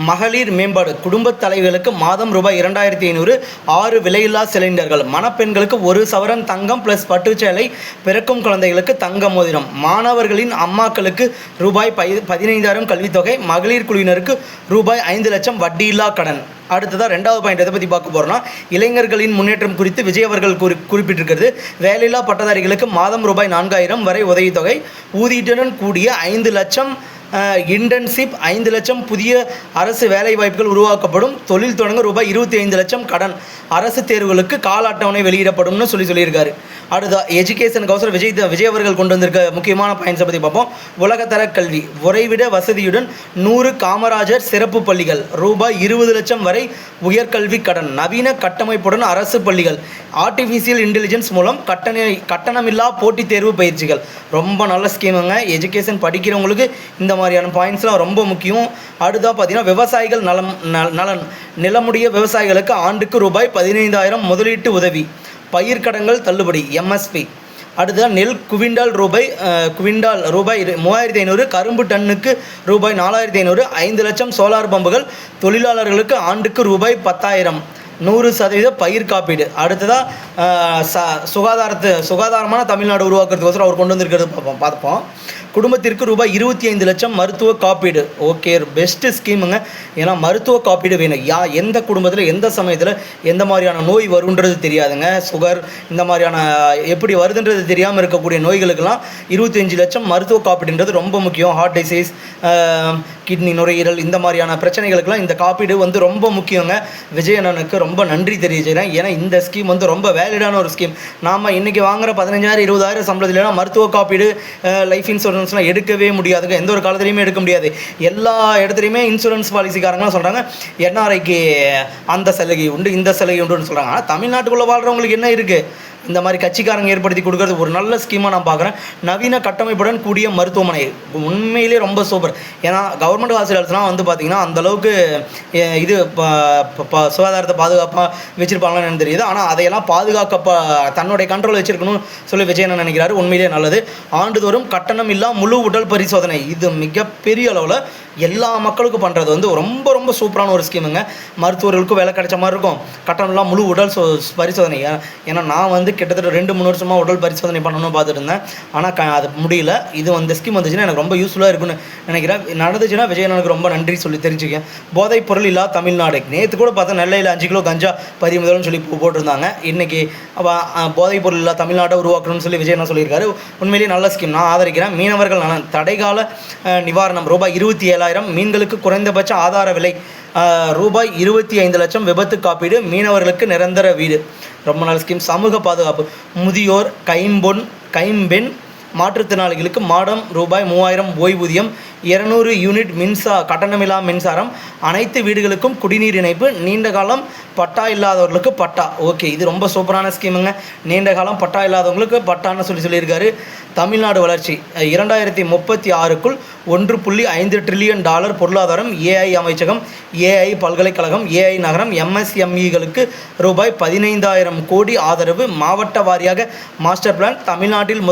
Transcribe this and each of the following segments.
மகளிர் மேம்பாடு குடும்பத் தலைவிகளுக்கு மாதம் ரூபாய் 2500 6 விலையில்லா சிலிண்டர்கள். மணப்பெண்களுக்கு 1 சவரன் தங்கம் ப்ளஸ் பட்டுச்சேலை. பிறக்கும் குழந்தைகளுக்கு தங்க மோதிரம். மாணவர்களின் அம்மாக்களுக்கு ரூபாய் 15,000 கல்வித்தொகை. மகளிர் குழுவினருக்கு ரூபாய் 5 லட்சம் வட்டியில்லா கடன். அடுத்ததாக 2வது பாயிண்ட் எதை பற்றி பார்க்க போகிறோம்னா, இளைஞர்களின் முன்னேற்றம் குறித்து விஜய் அவர்கள் குறிப்பிட்டிருக்கிறது. வேலையில்லா பட்டதாரிகளுக்கு மாதம் ரூபாய் 4,000 வரை உதவித்தொகை. ஊதியத்துடன் கூடிய 5 லட்சம் இன்டர்ன்ஷிப். 5 லட்சம் புதிய அரசு வேலைவாய்ப்புகள் உருவாக்கப்படும். தொழில் தொடங்க ரூபாய் 25 லட்சம் கடன். அரசு தேர்வுகளுக்கு கால அட்டவணை வெளியிடப்படும்னு சொல்லியிருக்காரு. அடுத்த எஜுகேஷனுக்கோசரம் விஜய் அவர்கள் கொண்டு வந்திருக்க முக்கியமான பாயிண்ட்ஸை பற்றி பார்ப்போம். உலகத்தர கல்வி. உறைவிட வசதியுடன் 100 காமராஜர் சிறப்பு பள்ளிகள். ரூபாய் 20 லட்சம் வரை உயர்கல்வி கடன். நவீன கட்டமைப்புடன் அரசு பள்ளிகள். ஆர்டிஃபிஷியல் இன்டெலிஜென்ஸ் மூலம் கட்டணமில்லா போட்டித் தேர்வு பயிற்சிகள். ரொம்ப நல்ல ஸ்கீமுங்க. எஜுகேஷன் படிக்கிறவங்களுக்கு இந்த மாதிரியான பாயிண்ட்ஸ்லாம் ரொம்ப முக்கியம். அடுத்தா பார்த்தீங்கன்னா, விவசாயிகள் நலன். நிலமுடைய விவசாயிகளுக்கு ஆண்டுக்கு ரூபாய் 15,000 முதலீட்டு உதவி. பயிர்க்கடன்கள் தள்ளுபடி எம்எஸ்பி. அடுத்ததான் நெல் குவிண்டால் ரூபாய் 3,500. கரும்பு டன்னுக்கு ரூபாய் 4,500. 5 லட்சம் சோலார் பம்புகள். தொழிலாளர்களுக்கு ஆண்டுக்கு ரூபாய் 10,000. 100% பயிர் காப்பீடு. அடுத்ததாக சுகாதாரமான தமிழ்நாடு உருவாக்குறதுக்கோசரம் அவர் கொண்டு வந்திருக்கிறது பார்ப்போம். குடும்பத்திற்கு ரூபாய் 25 லட்சம் மருத்துவ காப்பீடு. ஓகே, பெஸ்ட்டு ஸ்கீமுங்க. ஏன்னா மருத்துவ காப்பீடு வேணும். எந்த குடும்பத்தில் எந்த சமயத்தில் எந்த மாதிரியான நோய் வருன்றது தெரியாதுங்க. சுகர் இந்த மாதிரியான எப்படி வருதுன்றது தெரியாமல் இருக்கக்கூடிய நோய்களுக்கெல்லாம் 25 லட்சம் மருத்துவ காப்பீடுன்றது ரொம்ப முக்கியம். ஹார்ட் டிசீஸ், கிட்னி, நுரையீரல் இந்த மாதிரியான பிரச்சனைகளுக்கெல்லாம் இந்த காப்பீடு ரொம்ப முக்கியங்க. விஜயண்ணனுக்கு ரொம்ப நன்றி தெரிவிச்சுக்கிறேன். ஏன்னா இந்த ஸ்கீம் ரொம்ப வேலிடான ஒரு ஸ்கீம். நாம் இன்றைக்கி வாங்குகிற 15,000 20,000 சம்பளத்தில் மருத்துவ காப்பீடு, லைஃப் இன்சூரன்ஸ்லாம் எடுக்கவே முடியாதுங்க. எந்த ஒரு காலத்துலையுமே எடுக்க முடியாது. எல்லா இடத்துலையுமே இன்சூரன்ஸ் பாலிசிக்காரங்களாம் சொல்கிறாங்க என்ஆர்ஐக்கு அந்த சலுகை உண்டு, இந்த சலுகை உண்டுன்னு சொல்கிறாங்க. ஆனால் தமிழ்நாட்டுக்குள்ளே வாழ்கிறவங்களுக்கு என்ன இருக்குது? இந்த மாதிரி கட்சிக்காரங்க ஏற்படுத்தி கொடுக்குறது ஒரு நல்ல ஸ்கீமாக நான் பார்க்குறேன். நவீன கட்டமைப்புடன் கூடிய மருத்துவமனை உண்மையிலே ரொம்ப சூப்பர். ஏன்னா கவர்மெண்ட் ஹாஸ்பிட்டல்ஸ்லாம் பார்த்திங்கன்னா அந்தளவுக்கு இது சுகாதாரத்தை பாதுகாப்பாக வச்சுருப்பாங்களான்னு தெரியுது. ஆனால் அதையெல்லாம் தன்னுடைய கண்ட்ரோல் வச்சுருக்கணும்னு சொல்லி விஜயன் நினைக்கிறாரு. உண்மையிலே நல்லது. ஆண்டுதோறும் கட்டணம் இல்லா முழு உடல் பரிசோதனை. இது மிகப்பெரிய அளவில் எல்லா மக்களுக்கும் பண்ணுறது ரொம்ப ரொம்ப சூப்பரான ஒரு ஸ்கீமுங்க. மருத்துவர்களுக்கும் வேலை கிடைச்ச மாதிரி இருக்கும். கட்டணம் இல்லாமல் முழு உடல் பரிசோதனை. ஏன்னா நான் கிட்டத்தட்ட 2-3 வருஷமாக உடல் பரிசோதனை பண்ணணும்னு பார்த்துட்டு இருந்தேன். ஆனால் அது முடியல. இது இந்த ஸ்கீம் வந்துச்சுன்னா எனக்கு ரொம்ப யூஸ்ஃபுல்லாக இருக்குன்னு நினைக்கிறேன். நடந்துச்சுன்னா விஜயனுக்கு ரொம்ப நன்றி சொல்லி தெரிஞ்சுக்கேன். போதைப் பொருள் இல்லா தமிழ்நாடு. நேற்று கூட பார்த்தா நெல்லையில் 5 கிலோ கஞ்சா பறிமுதல்னு சொல்லி போட்டிருந்தாங்க. இன்றைக்கி போதைப் பொருள் இல்லா தமிழ்நாட்டை உருவாக்கணும்னு சொல்லி விஜயன் சொல்லியிருக்காரு. உண்மையிலேயே நல்ல ஸ்கீம், நான் ஆதரிக்கிறேன். மீனவர்கள் நலன். தடைகால நிவாரணம் ரூபாய் 27,000. மீன்களுக்கு குறைந்தபட்ச ஆதார விலை ரூபாய் 25 லட்சம். விபத்து காப்பீடு. மீனவர்களுக்கு நிரந்தர வீடு. ரொம்ப நல்ல ஸ்கீம். சமூக பாதுகாப்பு. முதியோர், கைம்பெண், மாற்றுத்திறனாளிகளுக்கு மாதம் ரூபாய் 3,000 ஓய்வூதியம். 200 யூனிட் கட்டணமில்லா மின்சாரம். அனைத்து வீடுகளுக்கும் குடிநீர் இணைப்பு. நீண்ட காலம் பட்டா இல்லாதவர்களுக்கு பட்டா. ஓகே, இது ரொம்ப சூப்பரான ஸ்கீமுங்க. நீண்ட காலம் பட்டா இல்லாதவங்களுக்கு பட்டான்னு சொல்லியிருக்காரு. தமிழ்நாடு வளர்ச்சி. 2036க்குள் $1.5 ட்ரில்லியன் பொருளாதாரம். ஏஐ அமைச்சகம், ஏஐ பல்கலைக்கழகம், ஏஐ நகரம். எம்எஸ்எம்இகளுக்கு ரூபாய் 15,000 கோடி ஆதரவு. மாவட்ட வாரியாக மாஸ்டர் பிளான். தமிழ்நாட்டில்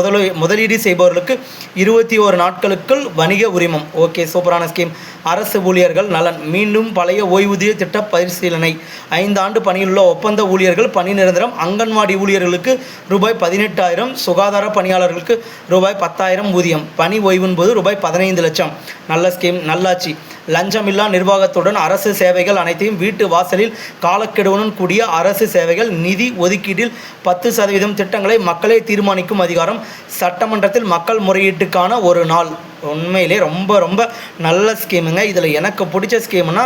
முதலீடு செய்பவர்களுக்கு 21 நாட்களுக்குள் வணிக உரிமம். ஓகே, சூப்பரான ஸ்கீம். அரசு ஊழியர்கள் நலன். மீண்டும் பழைய ஓய்வூதிய திட்ட பரிசீலனை. 5 ஆண்டு பணியிலுள்ள ஒப்பந்த ஊழியர்கள் பணி நிரந்தரம். அங்கன்வாடி ஊழியர்களுக்கு ரூபாய் 18,000. சுகாதார பணியாளர்களுக்கு ரூபாய் 10,000 ஊதியம். பணி ஓய்வின் போது ரூபாய் 15 லட்சம். நல்ல ஸ்கீம். நல்லாட்சி. லஞ்சமில்லா நிர்வாகத்துடன் அரசு சேவைகள் அனைத்தையும் வீட்டு வாசலில் காலக்கெடுவுடன் கூடிய அரசு சேவைகள். நிதி ஒதுக்கீட்டில் 10% திட்டங்களை மக்களே தீர்மானிக்கும் அதிகாரம். சட்டமன்றத்தில் மக்கள் முறையீட்டுக்கான ஒரு நாள். உண்மையிலே ரொம்ப ரொம்ப நல்ல ஸ்கீமுங்க. இதில் எனக்கு பிடிச்ச ஸ்கீம்னா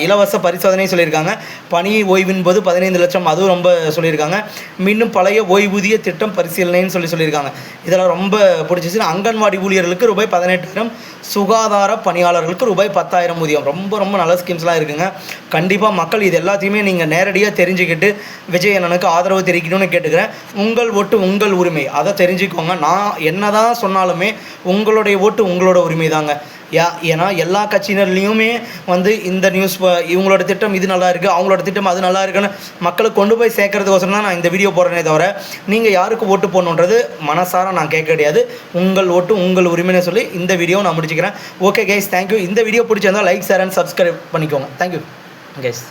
இலவச பரிசோதனை சொல்லியிருக்காங்க. பணி ஓய்வின் போது 15 லட்சம், அதுவும் ரொம்ப சொல்லியிருக்காங்க. மீண்டும் பழைய ஓய்வூதிய திட்டம் பரிசீலனைன்னு சொல்லியிருக்காங்க. இதெல்லாம் ரொம்ப பிடிச்சிச்சு. அங்கன்வாடி ஊழியர்களுக்கு ரூபாய் 18,000. சுகாதார பணியாளர்களுக்கு ரூபாய் 10,000 ஊதியம். ரொம்ப ரொம்ப நல்ல ஸ்கீம்ஸ்லாம் இருக்குங்க. கண்டிப்பாக மக்கள் இது எல்லாத்தையுமே நீங்கள் நேரடியாக தெரிஞ்சுக்கிட்டு விஜயண்ணனுக்கு ஆதரவு தெரிவிக்கணும்னு கேட்டுக்கிறேன். உங்கள் ஓட்டு உங்கள் உரிமை, அதை தெரிஞ்சுக்கோங்க. நான் என்ன தான் சொன்னாலுமே உங்களோட உங்களுடைய ஓட்டு உங்களோட உரிமை தாங்க. ஏன்னா எல்லா கட்சியினர்லேயுமே வந்து இந்த நியூஸ் இவங்களோட திட்டம் இது நல்லா இருக்குது, அவங்களோட திட்டம் அது நல்லா இருக்குன்னு மக்களுக்கு கொண்டு போய் சேர்க்கறதுக்கோசரம் தான் நான் இந்த வீடியோ போடுறேனே தவிர நீங்கள் யாருக்கு ஓட்டு போடணுன்றது மனசார நான் கேட்க கிடையாது. உங்கள் ஓட்டு உங்கள் உரிமைன்னு சொல்லி இந்த வீடியோ நான் முடிச்சுக்கிறேன். Okay guys, thank you. இந்த வீடியோ பிடிச்சிருந்தால் லைக், ஷேர் அண்ட் சப்ஸ்கிரைப் பண்ணிக்கோங்க. Thank you guys.